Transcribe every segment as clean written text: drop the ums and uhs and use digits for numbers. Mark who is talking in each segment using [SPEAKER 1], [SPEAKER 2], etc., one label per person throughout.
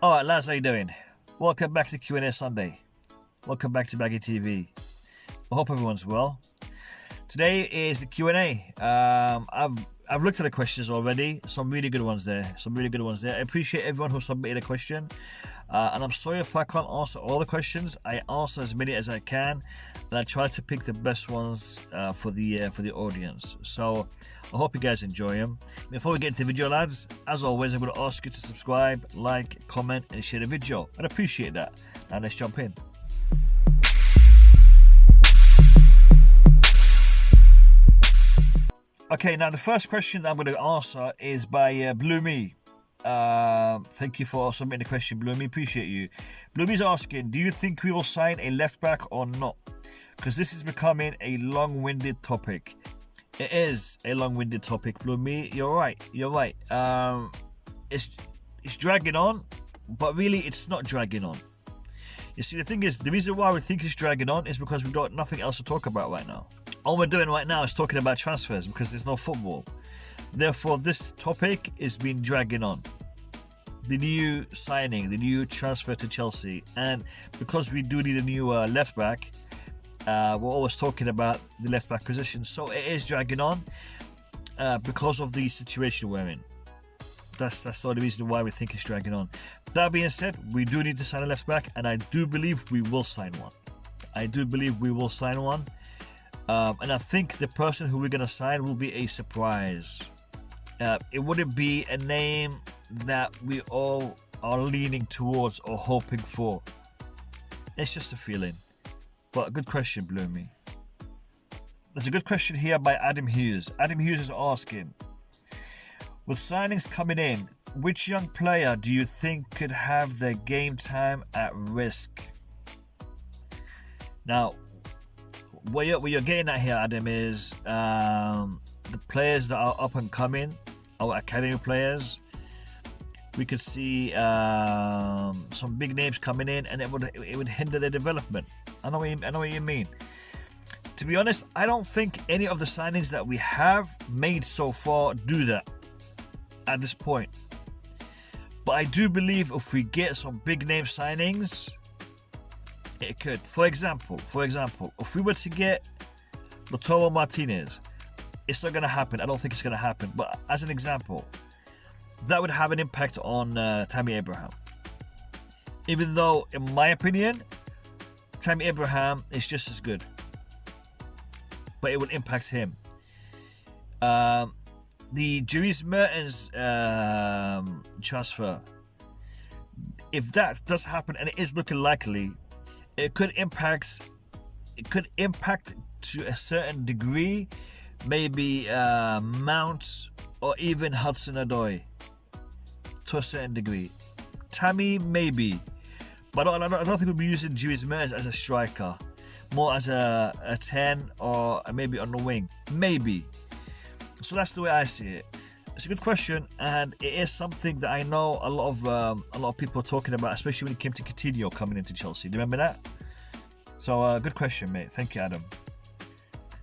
[SPEAKER 1] Alright lads, how you doing? Welcome back to Q&A Sunday. Welcome back to Baggy TV. I hope everyone's well. Today is the Q&A. I've looked at the questions already. Some really good ones there. I appreciate everyone who submitted a question. And I'm sorry if I can't answer all the questions. I answer as many as I can, and I try to pick the best ones for the audience. So I hope you guys enjoy them. Before we get into the video, lads, as always, I'm going to ask you to subscribe, like, comment, and share the video. I'd appreciate that. And let's jump in. Okay, now the first question that I'm going to answer is by Blue Me. Thank you for submitting the question, Blue Me. Appreciate you. Blue Me's asking, do you think we will sign a left back or not? Because this is becoming a long-winded topic. It is a long-winded topic, Blue Me. You're right. It's dragging on, but really it's not dragging on. You see, the thing is, the reason why we think it's dragging on is because we've got nothing else to talk about right now. All we're doing right now is talking about transfers because there's no football. Therefore, this topic is been dragging on. The new signing, the new transfer to Chelsea, and because we do need a new left back, we're always talking about the left back position. So it is dragging on because of the situation we're in. That's the only reason why we think it's dragging on. That being said, we do need to sign a left back, and I do believe we will sign one. And I think the person who we're going to sign will be a surprise. It wouldn't be a name that we all are leaning towards or hoping for. It's just a feeling. But a good question, Blue Me. There's a good question here by Adam Hughes. Adam Hughes is asking, with signings coming in, which young player do you think could have their game time at risk? Now, what you're getting at here, Adam, is the players that are up and coming, our academy players. We could see some big names coming in, and it would hinder their development. I know what you mean. To be honest, I don't think any of the signings that we have made so far do that at this point. But I do believe if we get some big name signings, it could. For example, if we were to get Lautaro Martinez, it's not going to happen. I don't think it's going to happen. But as an example, that would have an impact on Tammy Abraham. Even though, in my opinion, Tammy Abraham is just as good. But it would impact him. The Dries Mertens transfer, if that does happen, and it is looking likely, it could impact to a certain degree, maybe Mount or even Hudson-Odoi to a certain degree. Tammy, maybe, but I don't think we'll be using Dries Mertens as a striker, more as a 10 or maybe on the wing, maybe. So that's the way I see it. It's a good question, and it is something that I know a lot of people are talking about, especially when it came to Coutinho coming into Chelsea. Do you remember that? So good question, mate. Thank you, Adam.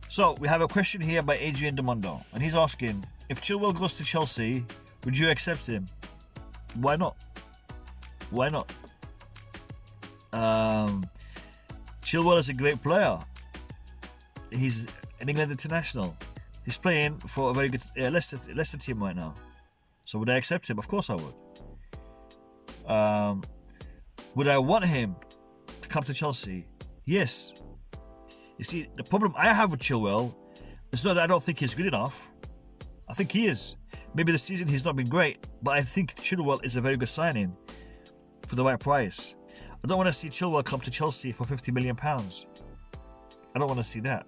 [SPEAKER 1] So we have a question here by Adrian Demondo, and he's asking, if Chilwell goes to Chelsea, would you accept him? Why not? Chilwell is a great player. He's an England international. He's playing for a very good Leicester team right now. So would I accept him? Of course I would. Would I want him to come to Chelsea? Yes. You see, the problem I have with Chilwell is not that I don't think he's good enough. I think he is. Maybe this season he's not been great, but I think Chilwell is a very good signing for the right price. I don't want to see Chilwell come to Chelsea for £50 million. I don't want to see that.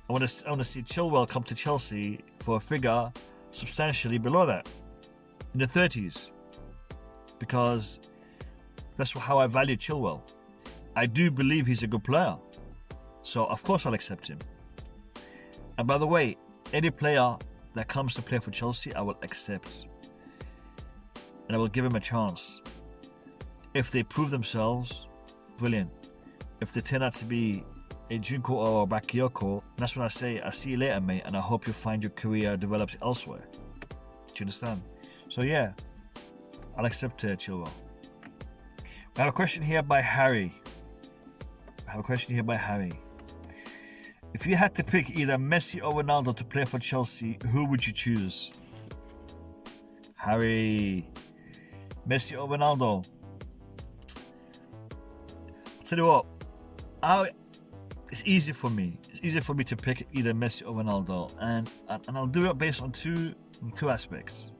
[SPEAKER 1] I want to see Chilwell come to Chelsea for a figure substantially below that, in the 30s, because that's how I value Chilwell. I do believe he's a good player, so of course I'll accept him. And by the way, any player that comes to play for Chelsea, I will accept, and I will give him a chance. If they prove themselves, brilliant. If they turn out to be a Junko or a Bakayoko, that's when I say, I'll see you later, mate, and I hope you find your career developed elsewhere. Do you understand? So yeah, I'll accept Chilwell. I have a question here by Harry. If you had to pick either Messi or Ronaldo to play for Chelsea, who would you choose? Harry, Messi or Ronaldo? I'll tell you what, it's easy for me. It's easy for me to pick either Messi or Ronaldo, and I'll do it based on two aspects.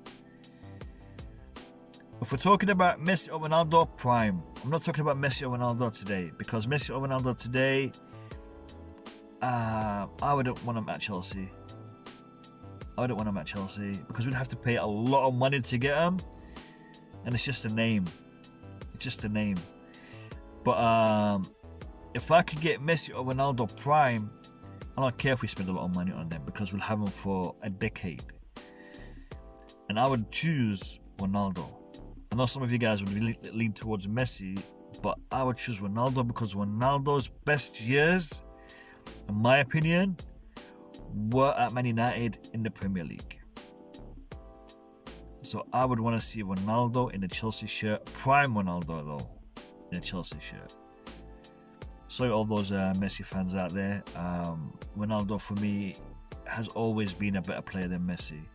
[SPEAKER 1] If we're talking about Messi or Ronaldo, prime. I'm not talking about Messi or Ronaldo today, because Messi or Ronaldo today, I wouldn't want them at Chelsea. Because we'd have to pay a lot of money to get them, and it's just a name. But if I could get Messi or Ronaldo prime, I don't care if we spend a lot of money on them, because we'll have them for a decade. And I would choose Ronaldo. I know some of you guys would lean towards Messi, but I would choose Ronaldo, because Ronaldo's best years, in my opinion, were at Man United in the Premier League. So I would want to see Ronaldo in the Chelsea shirt, prime Ronaldo though, in a Chelsea shirt. Sorry all those Messi fans out there. Ronaldo for me has always been a better player than Messi.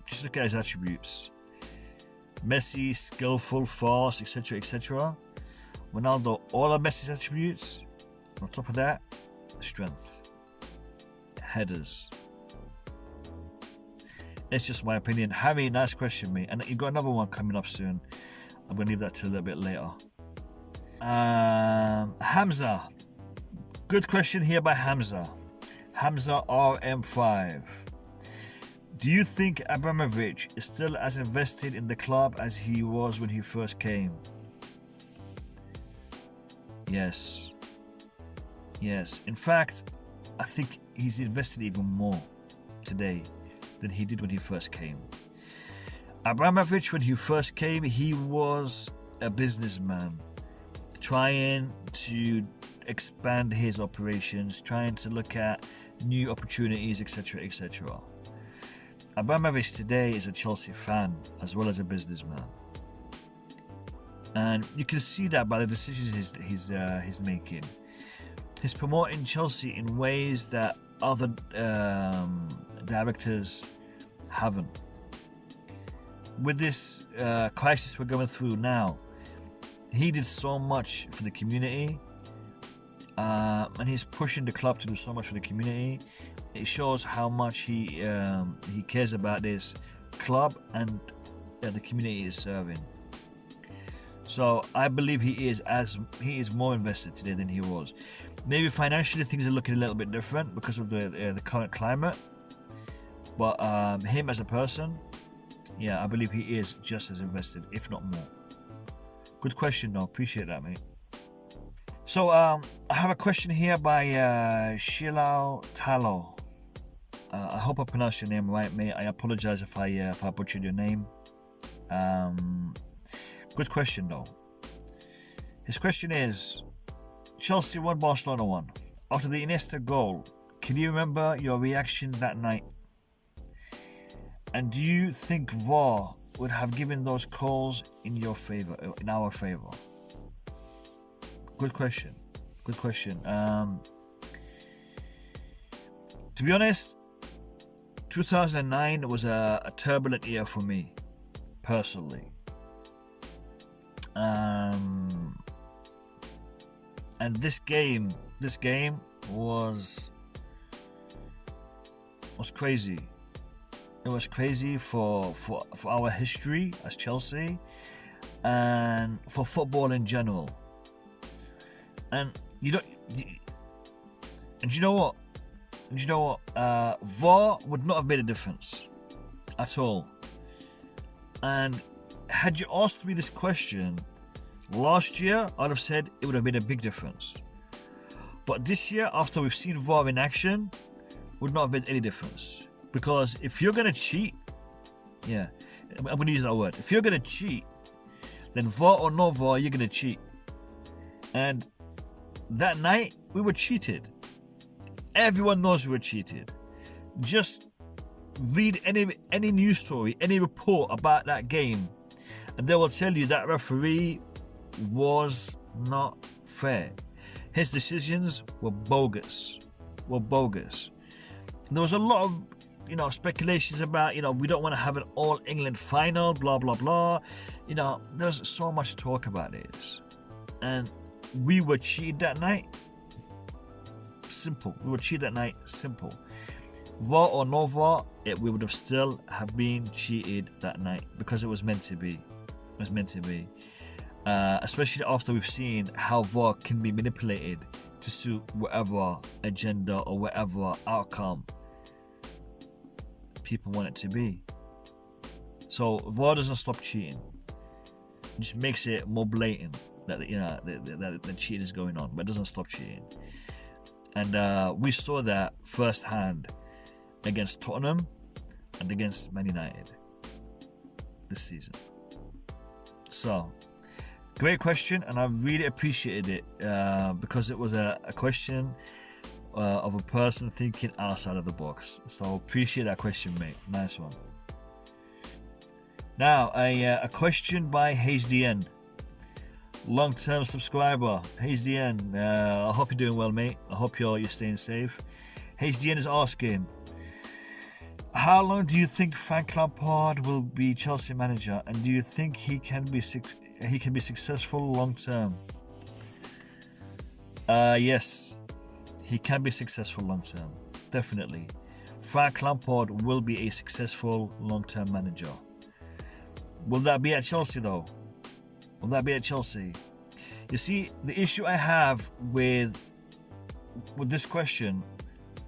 [SPEAKER 1] Just look at his attributes. Messi, skillful, fast, etc. Ronaldo, all of Messi's attributes. On top of that, strength, headers. It's just my opinion. Harry, nice question, mate. And you got another one coming up soon. I'm going to leave that to a little bit later. Hamza. Good question here by Hamza. Hamza RM5. Do you think Abramovich is still as invested in the club as he was when he first came? Yes. In fact, I think he's invested even more today than he did when he first came. Abramovich, when he first came, he was a businessman trying to expand his operations, trying to look at new opportunities, etc. Abramovich today is a Chelsea fan as well as a businessman, and you can see that by the decisions he's making. He's promoting Chelsea in ways that other directors haven't. With this crisis we're going through now, he did so much for the community, and he's pushing the club to do so much for the community. It shows how much he cares about this club and the community is serving. So I believe he is more invested today than he was. Maybe financially things are looking a little bit different because of the current climate, but him as a person, yeah, I believe he is just as invested, if not more. Good question though, appreciate that, mate. So I have a question here by Shilao Talo. I hope I pronounced your name right, mate. I apologize if I butchered your name. Good question though. His question is: Chelsea won, Barcelona won. After the Iniesta goal, can you remember your reaction that night? And do you think VAR would have given those calls in our favor? Good question. To be honest, 2009 was a turbulent year for me, personally. And this game was crazy. It was crazy for our history as Chelsea and for football in general. And you know what? VAR would not have made a difference at all. And had you asked me this question last year, I'd have said it would have made a big difference. But this year, after we've seen VAR in action, would not have made any difference. Because if you're going to cheat, yeah, I'm going to use that word. If you're going to cheat, then VAR or no VAR, you're going to cheat. And that night, we were cheated. Everyone knows we were cheated. Just read any news story, any report about that game, and they will tell you that referee was not fair. His decisions were bogus. There was a lot of, speculations about, we don't want to have an all England final, blah blah blah. There's so much talk about this, and we were cheated that night. Simple. We were cheated that night. Simple. VAR or no VAR, we would have still have been cheated that night because it was meant to be. It was meant to be. Especially after we've seen how VAR can be manipulated to suit whatever agenda or whatever outcome people want it to be. So VAR doesn't stop cheating. It just makes it more blatant that the cheating is going on, but it doesn't stop cheating. And we saw that firsthand against Tottenham and against Man United this season. So, great question, and I really appreciated it because it was a question of a person thinking outside of the box. So appreciate that question, mate. Nice one. Now, a question by HDN. Long-term subscriber, HDN. I hope you're doing well, mate. I hope you're staying safe. HDN is asking, how long do you think Frank Lampard will be Chelsea manager, and do you think he can be successful long-term? Yes, he can be successful long-term. Definitely. Frank Lampard will be a successful long-term manager. Will that be at Chelsea, though? Will that be at Chelsea? You see, the issue I have with this question,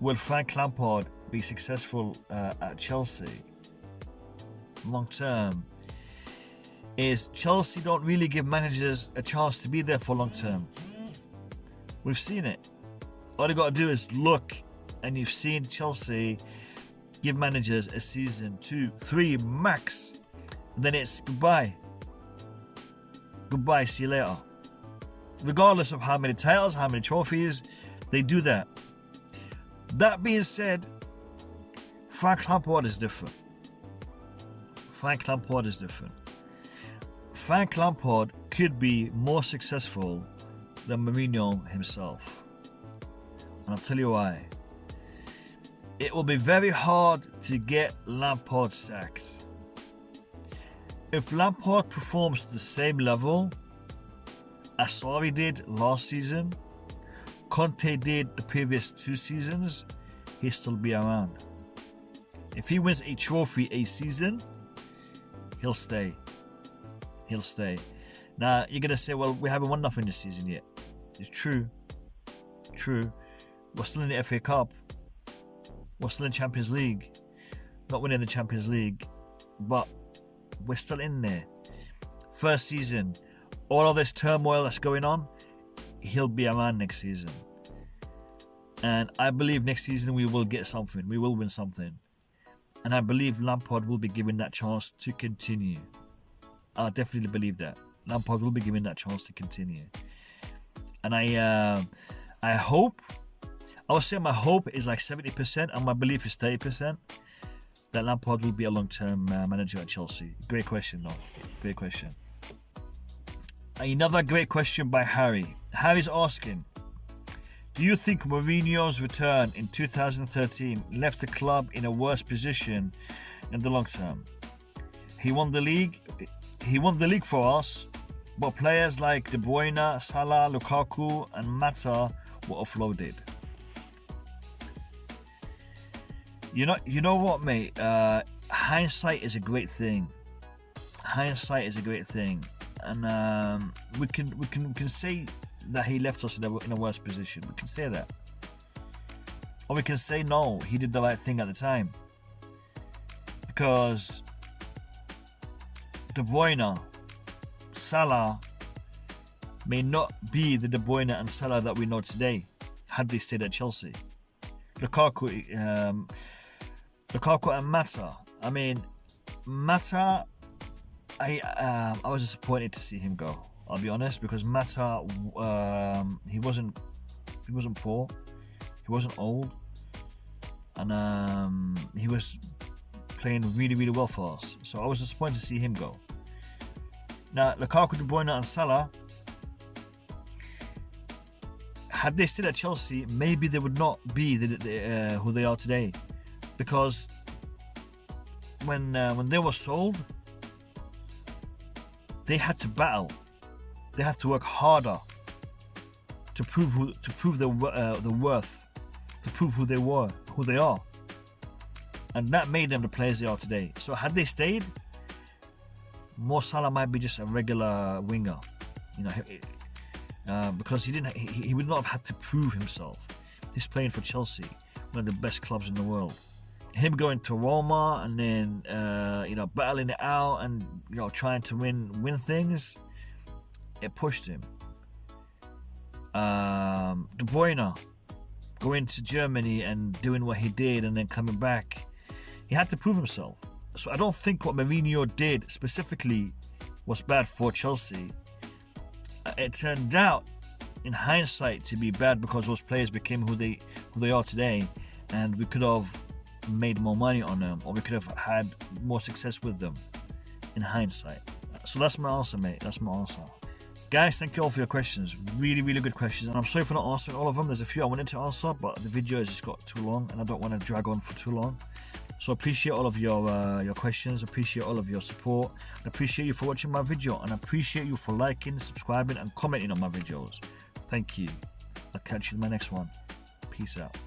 [SPEAKER 1] will Frank Lampard be successful at Chelsea long term, is Chelsea don't really give managers a chance to be there for long term. We've seen it. All you got to do is look, and you've seen Chelsea give managers a season, 2, 3 max. Then it's goodbye, see you later. Regardless of how many titles, how many trophies, they do that. That being said, Frank Lampard is different. Frank Lampard could be more successful than Mourinho himself. And I'll tell you why. It will be very hard to get Lampard sacked. If Lampard performs to the same level as Sarri did last season, Conte did the previous 2 seasons, he'll still be around. If he wins a trophy a season, he'll stay. Now, you're going to say, well, we haven't won nothing this season yet. It's true. We're still in the FA Cup. We're still in Champions League. Not winning the Champions League, but we're still in there. First season, all of this turmoil that's going on, he'll be around next season. And I believe next season we will get something. We will win something. And I believe Lampard will be given that chance to continue. I definitely believe that. Lampard will be given that chance to continue. And I hope, I would say my hope is like 70% and my belief is 30%. That Lampard will be a long-term manager at Chelsea. Great question, though. Great question. Another great question by Harry. Harry's asking, do you think Mourinho's return in 2013 left the club in a worse position in the long term? He won the league for us, but players like De Bruyne, Salah, Lukaku, and Mata were offloaded. You know what, mate? Hindsight is a great thing. And we can say that he left us in a worse position. We can say that, or we can say no, he did the right thing at the time, because De Bruyne, Salah may not be the De Bruyne and Salah that we know today had they stayed at Chelsea. Lukaku and Mata. I mean, Mata, I was disappointed to see him go. I'll be honest, because Mata, he wasn't poor, he wasn't old, and he was playing really, really well for us. So I was disappointed to see him go. Now, Lukaku, De Bruyne, and Salah, had they stayed at Chelsea, maybe they would not be who they are today, because when they were sold, they had to battle, they had to work harder to prove their worth, to prove who they are, and that made them the players they are today. So had they stayed, Mo Salah might be just a regular winger, because he would not have had to prove himself. He's playing for Chelsea, one of the best clubs in the world. Him going to Roma and then battling it out and trying to win things, it pushed him. De Bruyne going to Germany and doing what he did and then coming back, he had to prove himself. So I don't think what Mourinho did specifically was bad for Chelsea. It turned out, in hindsight, to be bad because those players became who they are today, and we could have made more money on them, or we could have had more success with them in hindsight. So that's my answer, mate. That's my answer. Guys, thank you all for your questions. Really, really good questions. And I'm sorry for not answering all of them. There's a few I wanted to answer, but the video has just got too long and I don't want to drag on for too long. So I appreciate all of your questions. I appreciate all of your support. I appreciate you for watching my video, and I appreciate you for liking, subscribing and commenting on my videos. Thank you. I'll catch you in my next one. Peace out.